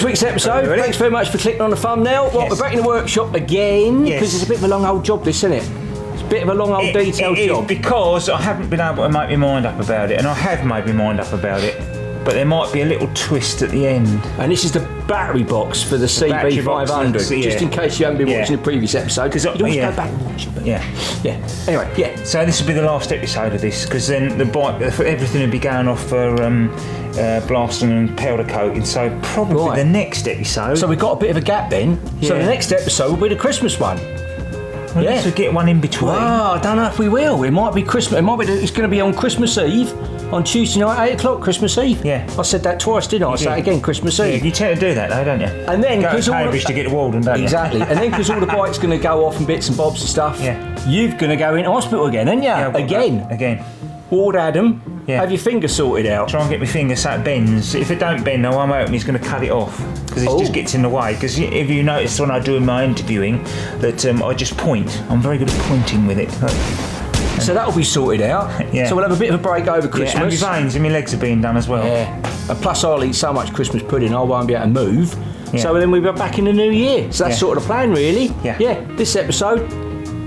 week's episode. Thanks very much for clicking on the thumbnail. Well, we're back in the workshop again because it's a bit of a long old job, this, isn't it? It's a bit of a long old detailed job. Because I haven't been able to make my mind up about it, and I have made my mind up about it. But there might be a little twist at the end. And this is the battery box for the CB500, just in case you haven't been watching the previous episode. Because you can always go back and watch it. But Anyway, So this will be the last episode of this, because then the bike, everything will be going off for blasting and powder coating. So probably the next episode. So we've got a bit of a gap then. So the next episode will be the Christmas one. Well, so get one in between. Well, I don't know if we will. It might be Christmas. It might be. It's going to be on Christmas Eve, on Tuesday night, 8 o'clock, Christmas Eve. Yeah. I said that twice, didn't I? I said it again, Christmas Eve. Yeah, you tend to do that, though, don't you? And then go to Cambridge to get to Walden, don't you? Exactly. And then because all the bikes going to go off and bits and bobs and stuff, you're going to go into hospital again, aren't you? Yeah, again. Ward Adam. Yeah. Have your finger sorted out. Try and get my finger so it bends. If it don't bend, though, I'm hoping he's going to cut it off because it just gets in the way. Because if you notice when I do my interviewing that I just point. I'm very good at pointing with it. So that'll be sorted out. Yeah. So we'll have a bit of a break over Christmas. And my veins and my legs are being done as well. Yeah. And plus I'll eat so much Christmas pudding I won't be able to move. Yeah. So then we'll be back in the new year. So that's sort of the plan, really. Yeah. This episode,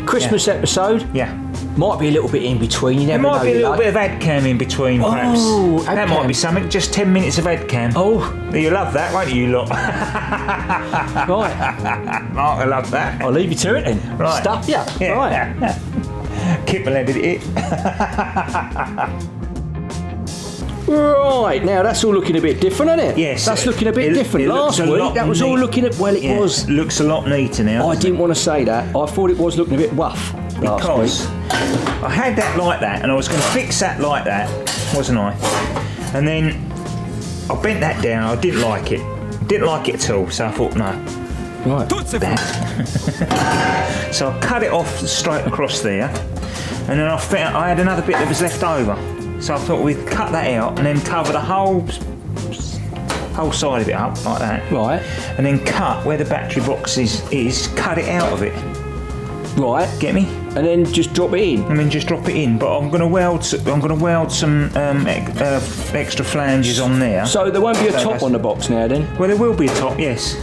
Christmas episode. Yeah. Might be a little bit in between. You never know. There might be a little like. bit of ad cam in between, perhaps. Oh, that might be something. Just 10 minutes of ad cam. Oh, you'll love that, won't you, lot? Right. I love that. I'll leave you to it then. Right. Stuff ya. Yeah. Right. Keep my edit it. Right, now that's all looking a bit different, isn't it? Yes. That's looking a bit different. Last week, that was all looking at, it was. Looks a lot neater now. I didn't want to say that. I thought it was looking a bit rough because I had that like that, and I was going to fix that like that, wasn't I? And then I bent that down. I didn't like it. Didn't like it at all, so I thought, no. Right. That. So I cut it off straight across there, and then I had another bit that was left over. So I thought we'd cut that out and then cover the whole side of it up like that. Right. And then cut where the battery box is cut it out of it. Right. Get me? And then just drop it in. And then just drop it in. But I'm going to weld some extra flanges on there. So there won't be a top on the box now then? Well, there will be a top, yes.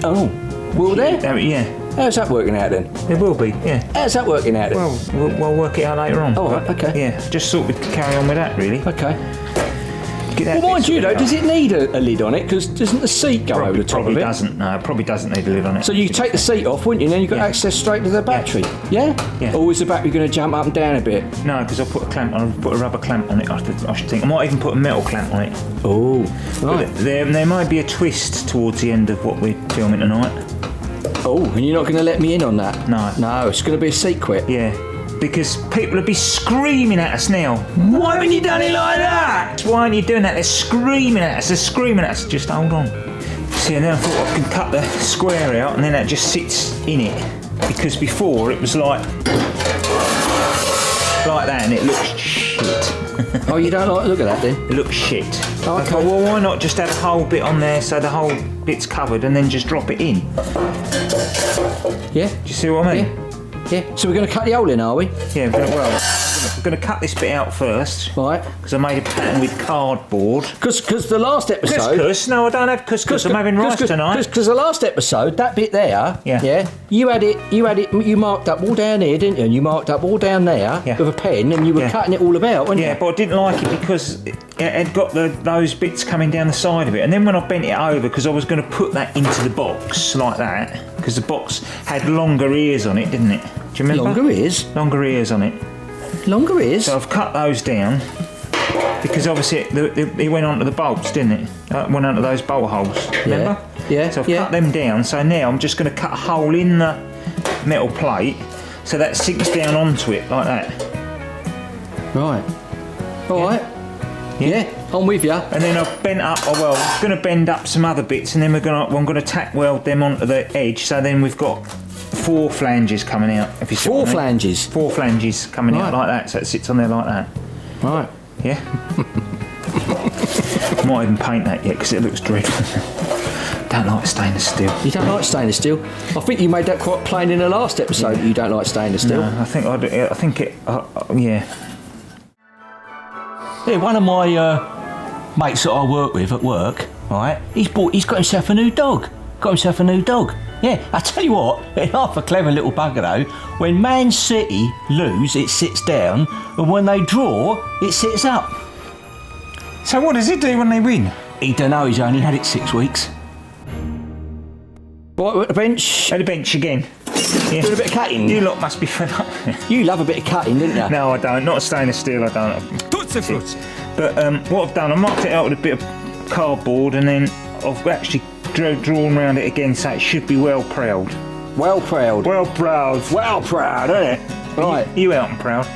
Oh, will there? Yeah. How's that working out then? There will be, yeah. How's that working out then? Well, we'll work it out later on. Oh, right, okay. Yeah, just sort of carry on with that, really. Okay. Well, mind you, though, does it need a lid on it? Because doesn't the seat go over the top of it? Doesn't. No, it probably doesn't need a lid on it. So you take the seat off, wouldn't you? And then you've got access straight to the battery. Yeah? Yeah. Or is the battery going to jump up and down a bit? No, because I'll put a clamp on. I'll put a rubber clamp on it. I should think. I might even put a metal clamp on it. Oh, right. There might be a twist towards the end of what we're filming tonight. Oh, and you're not going to let me in on that? No. No, it's going to be a secret. Yeah. Because people will be screaming at us now. Why haven't you done it like that? Why aren't you doing that? They're screaming at us. Just hold on. See, and then I thought I can cut the square out and then that just sits in it. Because before it was like that and it looks shit. Oh, you don't like the look at that then? It looks shit. Oh, okay. I thought, well, why not just add a whole bit on there so the whole bit's covered and then just drop it in? Yeah. Do you see what I mean? Yeah. So we're going to cut the hole in, are we? Yeah, we're going to cut this bit out first. Right. Because I made a pattern with cardboard. Because the last episode... Couscous? No, I don't have couscous. I'm having rice tonight. Because the last episode, that bit there, you marked up all down here, didn't you? And you marked up all down there with a pen and you were cutting it all about, weren't you? Yeah, but I didn't like it because it had got those bits coming down the side of it. And then when I bent it over, because I was going to put that into the box like that, because the box had longer ears on it, didn't it? Do you remember? Longer ears? Longer ears on it. Longer ears? So I've cut those down because obviously it went onto the bolts, didn't it? Went onto those bolt holes, remember? Yeah. So I've cut them down, so now I'm just going to cut a hole in the metal plate so that sinks down onto it like that. Right. All right. Yeah, I'm with you. And then I've bent up, I'm going to bend up some other bits and then I'm going to tack weld them onto the edge, so then we've got 4 flanges coming out. If you see 4 flanges? 4 flanges coming out like that, so it sits on there like that. Right. Yeah? Might even paint that yet because it looks dreadful. Don't like stainless steel. You don't like stainless steel? I think you made that quite plain in the last episode that you don't like stainless steel. No, I think it. Yeah. Yeah, one of my mates that I work with at work, right? He's got himself a new dog. Yeah, I tell you what, half a clever little bugger though. When Man City lose, it sits down, and when they draw, it sits up. So what does it do when they win? He don't know, he's only had it 6 weeks. Right, at the bench. At the bench again. Yeah. Doing a bit of cutting. You lot must be fed up. You love a bit of cutting, don't you? No, I don't. Not stainless steel, I don't. But what I've done, I marked it out with a bit of cardboard, and then I've actually drawn around it again, so it should be well proud. Well proud. Well proud. Well proud, isn't it? Right. You out and proud.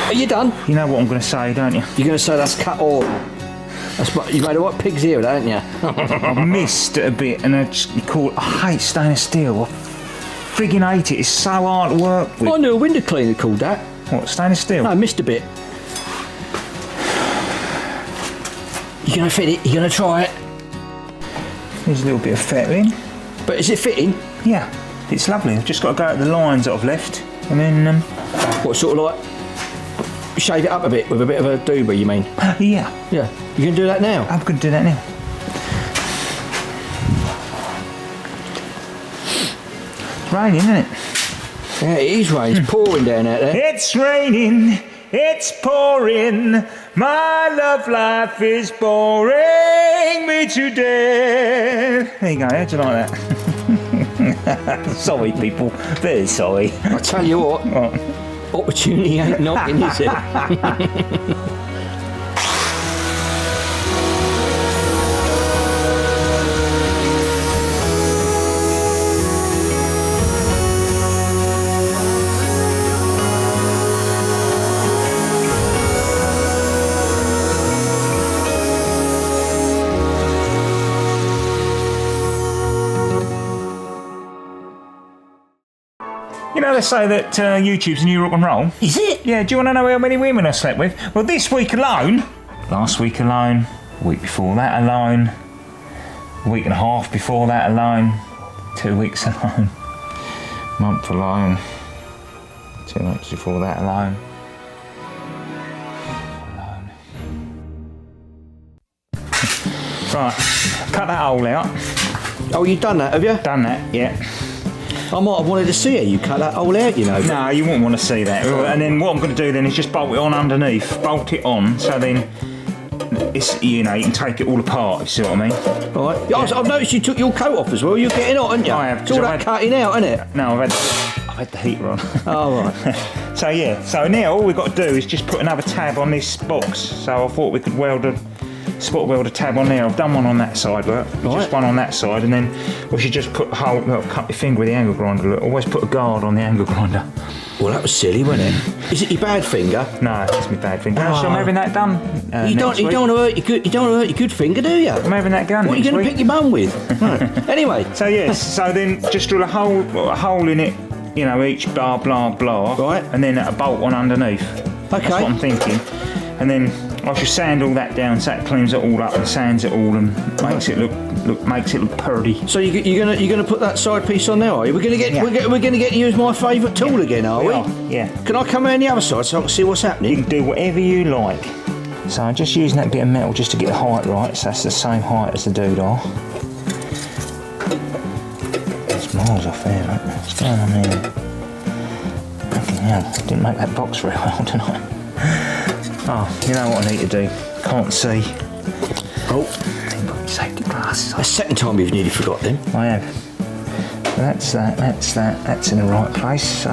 Are you done? You know what I'm going to say, don't you? You're going to say that's cut all. You made a what pig's ear, don't you? I missed it a bit, and I hate stainless steel. I friggin' hate it. It's so hard to work with. I knew a window cleaner called that. What, stainless steel? No, I missed a bit. You're going to fit it? You're going to try it? There's a little bit of fettering. But is it fitting? Yeah, it's lovely. I've just got to go at the lines that I've left, and then... What, sort of like... shave it up a bit with a bit of a doober, you mean? Yeah. Yeah. You can do that now? I'm going to do that now. It's raining, isn't it? Yeah, it is raining. It's pouring down out there. It's raining, it's pouring, my love life is boring me to death. There you go, how'd you like that? Sorry, people, very sorry. I tell you what. Opportunity ain't knocking, is it? You know, they say that YouTube's new rock and roll. Is it? Yeah, do you want to know how many women I slept with? Well, this week alone, last week alone, a week before that alone, a week and a half before that alone, 2 weeks alone, month alone, 2 months before that alone. Right, cut that hole out. Oh, you've done that, have you? Done that, yeah. I might have wanted to see how you cut that hole out, you know. No, you wouldn't want to see that. And then what I'm going to do then is just bolt it on underneath. Bolt it on, so then it's, you know, you can take it all apart, you see what I mean? Right. Yeah. I've noticed you took your coat off as well. You're getting hot, aren't you? I have. It's all that cutting out, isn't it? No, I've had the heater on. Oh, right. So yeah, so now all we've got to do is just put another tab on this box. So I thought we could spot weld a tab on there. I've done one on that side, but just one on that side, and then we should just put a hole, cut your finger with the angle grinder. Look, always put a guard on the angle grinder. Well, that was silly, wasn't it? Is it your bad finger? No, it's my bad finger. So I'm having that done. You don't want to hurt your good finger, do you? I'm having that done. What are you going to pick your mum with? Right. Anyway. So yes, so then just drill a hole in it. You know, each blah blah blah. Right. And then a bolt on underneath. Okay. That's what I'm thinking. And then I should sand all that down, so that cleans it all up and sands it all and makes it look purdy. So you're gonna put that side piece on now, are you? We're gonna get to use my favourite tool again, are we? Yeah. Can I come around the other side so I can see what's happening? You can do whatever you like. So I'm just using that bit of metal just to get the height right, so that's the same height as the doodah. It's miles off there, right? What's going on there? Fucking hell, I didn't make that box very well, didn't I? Oh, you know what I need to do? Can't see. Oh, I've got my safety glasses on. the second time you've nearly forgot them. I have. That's that's in the right place, so.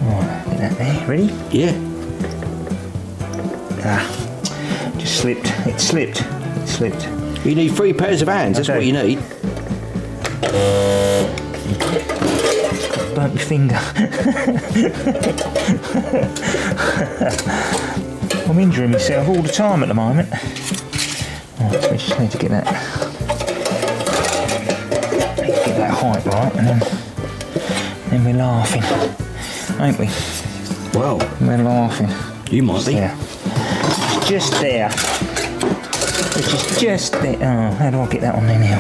Right, get that there, ready? Yeah. Just slipped. It slipped. You need 3 pairs of hands, that's what you need. Burnt my finger. I'm injuring myself all the time at the moment. Right, so we just need to get that height right, and then we're laughing, ain't we? Well, We're laughing. you might be. There. It's just there. Which is just there. Oh, how do I get that on there now?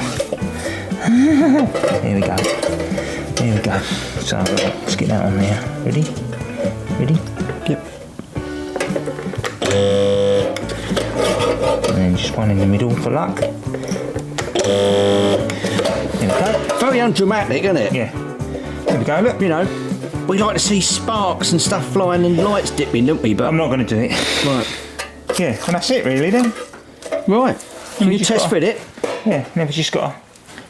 There we go. There we go. So let's get that on there. Ready? Ready? Yep. And then just one in the middle for luck. There we go. Very undramatic, isn't it? Yeah. There we go, look. You know, we like to see sparks and stuff flying and lights dipping, don't we? But I'm not going to do it. right, Yeah, and that's it really then. right. Can you just test gotta- fit it? Yeah, never just got to...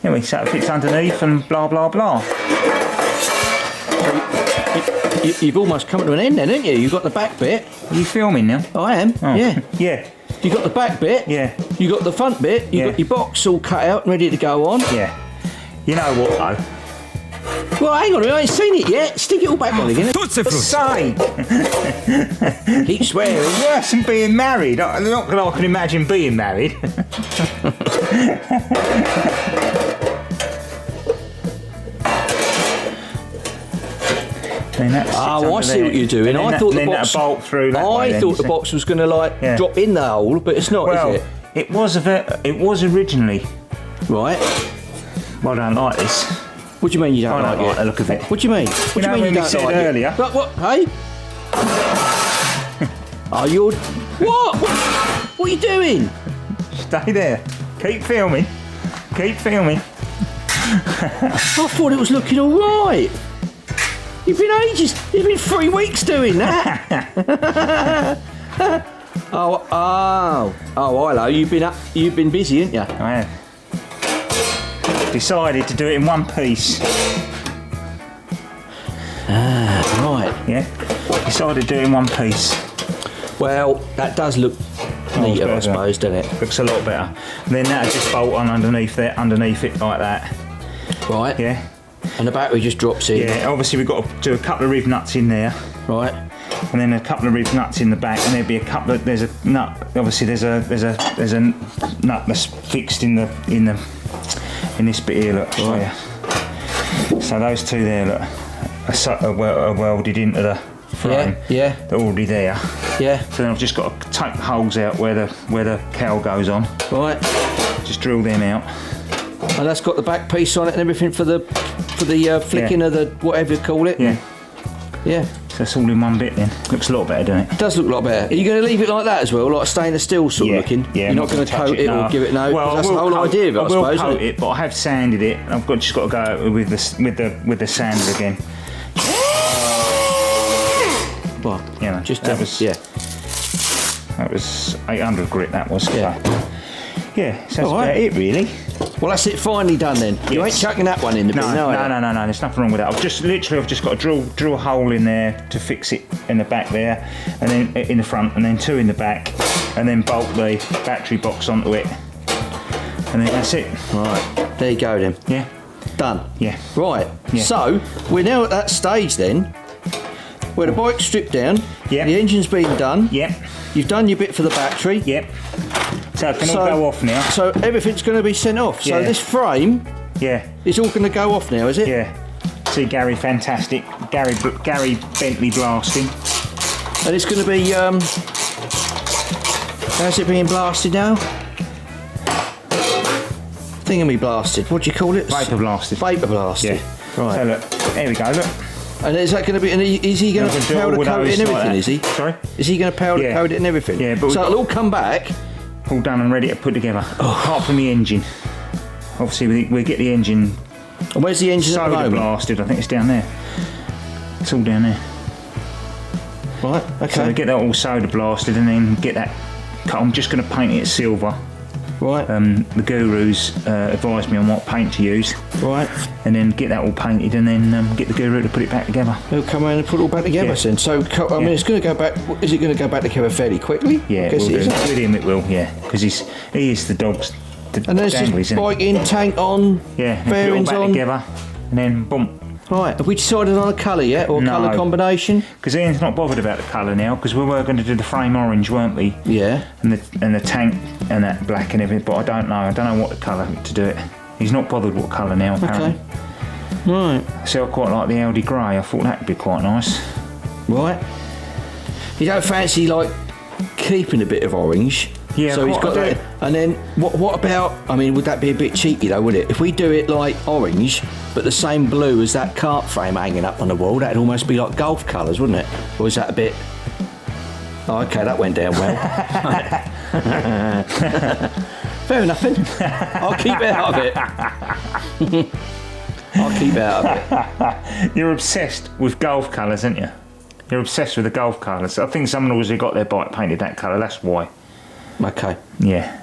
Anyway, so it fits underneath and blah, blah, blah. You've almost come to an end then, haven't you? You've got the back bit. Are you filming now? I am. Oh. Yeah. Yeah. You got the back bit. Yeah. You got the front bit. You Yeah. got your box all cut out and ready to go on. Yeah. You know what though? Well, hang on, I ain't seen it yet. Stick it all back on again. For sake! Keep swearing. Worse than being married. Not that I can imagine being married. Oh, I see what you're doing. I thought the box. Bolt through that way I then, thought you the see. box was going to Yeah. drop in the hole, but it's not, Well, is it was originally. it? Right. Well, I don't like this. What do you mean you don't I don't like like it? the look of it. What do you mean? What do know you mean when you we don't said like earlier? it? What? Hey? Oh, you're what? What are you doing? Stay there. Keep filming. Keep filming. I thought it was looking all right. You've been ages. You've been 3 weeks doing that. oh, hello. You've been busy, haven't you? I have. Decided to do it in one piece. Right. Yeah. Decided to do it in one piece. Well, that does look neater, I better. suppose, doesn't it? Looks a lot better. And then that'll just bolt on underneath it like that. Right. Yeah. And the battery just drops in. Yeah. Obviously we've got to do a couple of rib nuts in there. Right. And then a couple of rib nuts in the back, and there'd be a couple of. There's a nut. Obviously, there's a nut that's fixed in this bit here. Look. Right. So those two there, look, are welded into the frame. Yeah. They're already there. Yeah. So then I've just got to take the holes out where the cowl goes on. Right. Just drill them out. And that's got the back piece on it and everything for the flicking of the whatever you call it. Yeah. Yeah. So it's all in one bit then. Looks a lot better, doesn't it? It does look a lot better. Are you going to leave it like that as well, like stainless steel sort of looking? Yeah, You're not going to touch coat it or no. give it no. Well, That's the whole idea of it, I will suppose. coat Isn't it? it, but I have sanded it. I've just got to go with the sander again. Well, You know, just that was 800 grit. That was. Yeah. Yeah. So that's All right. about it, really. Well, that's it. Finally done then. You ain't Yes. chucking that one in the bin, No. are you? There's nothing wrong with that. I've just got to drill a hole in there to fix it in the back there, and then in the front, and then two in the back, and then bolt the battery box onto it, and then that's it. Right. There you go then. Yeah. Done. Yeah. Right. Yeah. So we're now at that stage then, where the bike's stripped down. Yeah. The engine's been done. Yep. You've done your bit for the battery. Yep. So it can all go off now. So everything's going to be sent off. So Yeah. this frame Yeah. is all going to go off now, is it? Yeah. See Gary, fantastic. Gary Bentley blasting. And it's going to be how's it being blasted now? Thingamy blasted. What do you call it? Vapor blasted. Vapor blasted. Yeah. Right. So look, there we go. Look. And is that going to be? And is he going to I'm gonna do powder all coat it those and like everything? that. Is he? Sorry? Is he going to powder Yeah. coat it and everything? Yeah, but so we've it'll all come back. All done and ready to put together. Apart from the engine. Obviously, we get the engine And where's the engine at the soda moment? blasted. I think it's down there. It's all down there. Right. So Okay. we get that all soda blasted and then get that cut. I'm just going to paint it silver. Right. The gurus advised me on what paint to use, Right. and then get that all painted, and then get the guru to put it back together. He'll come around and put it all back together Yeah. then. So I mean, it's going to go back. Is it going to go back together fairly quickly? Yeah, I it guess will it do. is. With him it will, yeah, because he is the dog's. And then it's danglies, just isn't it? bike in, tank on, Yeah, and put it all bearings back on. together, and then boom. Right, have we decided on a colour yet, or No. colour combination? Because Ian's not bothered about the colour now, because we were going to do the frame orange, weren't we? Yeah. And the tank and that black and everything, but I don't know what the colour to do it. He's not bothered what colour now, apparently. Okay. Right. See, I quite like the Audi grey. I thought that would be quite nice. Right. You don't fancy, like, keeping a bit of orange? Yeah, so he's got I do. that. And then, what about, I mean, would that be a bit cheeky though, would it? If we do it like orange, but the same blue as that cart frame hanging up on the wall, that'd almost be like golf colours, wouldn't it? Or is that a bit... Oh, okay, that went down well. Fair enough then. I'll keep out of it. I'll keep out of it. You're obsessed with golf colours, aren't you? You're obsessed with the golf colours. I think someone always got their bike painted that colour, that's why. Okay. Yeah.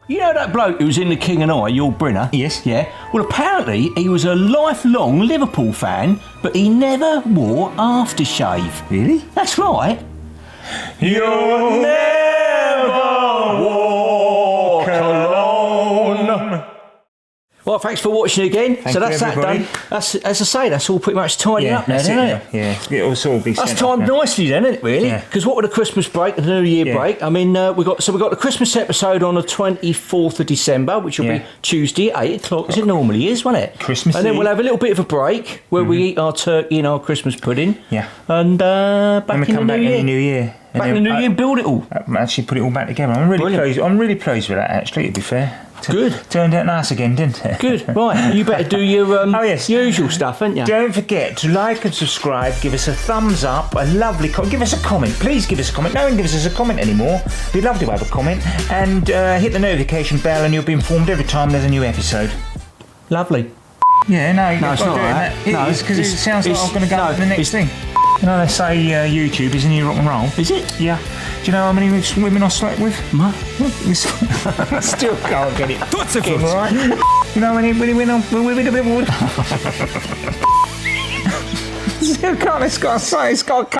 You know that bloke who was in The King and I, Yul Brynner? Yes. Yeah. Well, apparently he was a lifelong Liverpool fan, but he never wore aftershave. Really? That's right. You'll never walk alone. Well, thanks for watching again. Thank so you, that's everybody. that done. That's, as I say, that's all pretty much tidied up now, that's isn't it. it? Yeah, it'll all be That's sent off timed now. nicely then, isn't it, really? Yeah. Because what with the Christmas break and the New Year Yeah. break, I mean, we got the Christmas episode on the 24th of December, which will be Yeah. Tuesday at 8 o'clock, as it normally is, won't it? Christmas And then Eve. we'll have a little bit of a break where we eat our turkey and our Christmas pudding. Yeah. And back And we in come the back New Year. in the New Year. Back in the New Year and build it all. Actually put it all back together. I'm really Brilliant. pleased. I'm really pleased with that, actually, to be fair. Good. Turned out nice again, didn't it? Good. Right. You better do your Oh, yes. usual stuff, haven't you? Don't forget to like and subscribe, give us a thumbs up, a lovely give us a comment. Please give us a comment. No one gives us a comment anymore. We'd love to have a comment. And hit the notification bell and you'll be informed every time there's a new episode. Lovely. Yeah, no, you've No, got it's to not do like it. that. No, It is, because it it's- sounds like it's- I'm going to go no, to the next it's- thing. You know, they say YouTube is a new rock and roll. Is it? Yeah. Do you know how many women I slept with? What? I still can't get it. Right? You know how many women Still can't. It's got to say. It's got to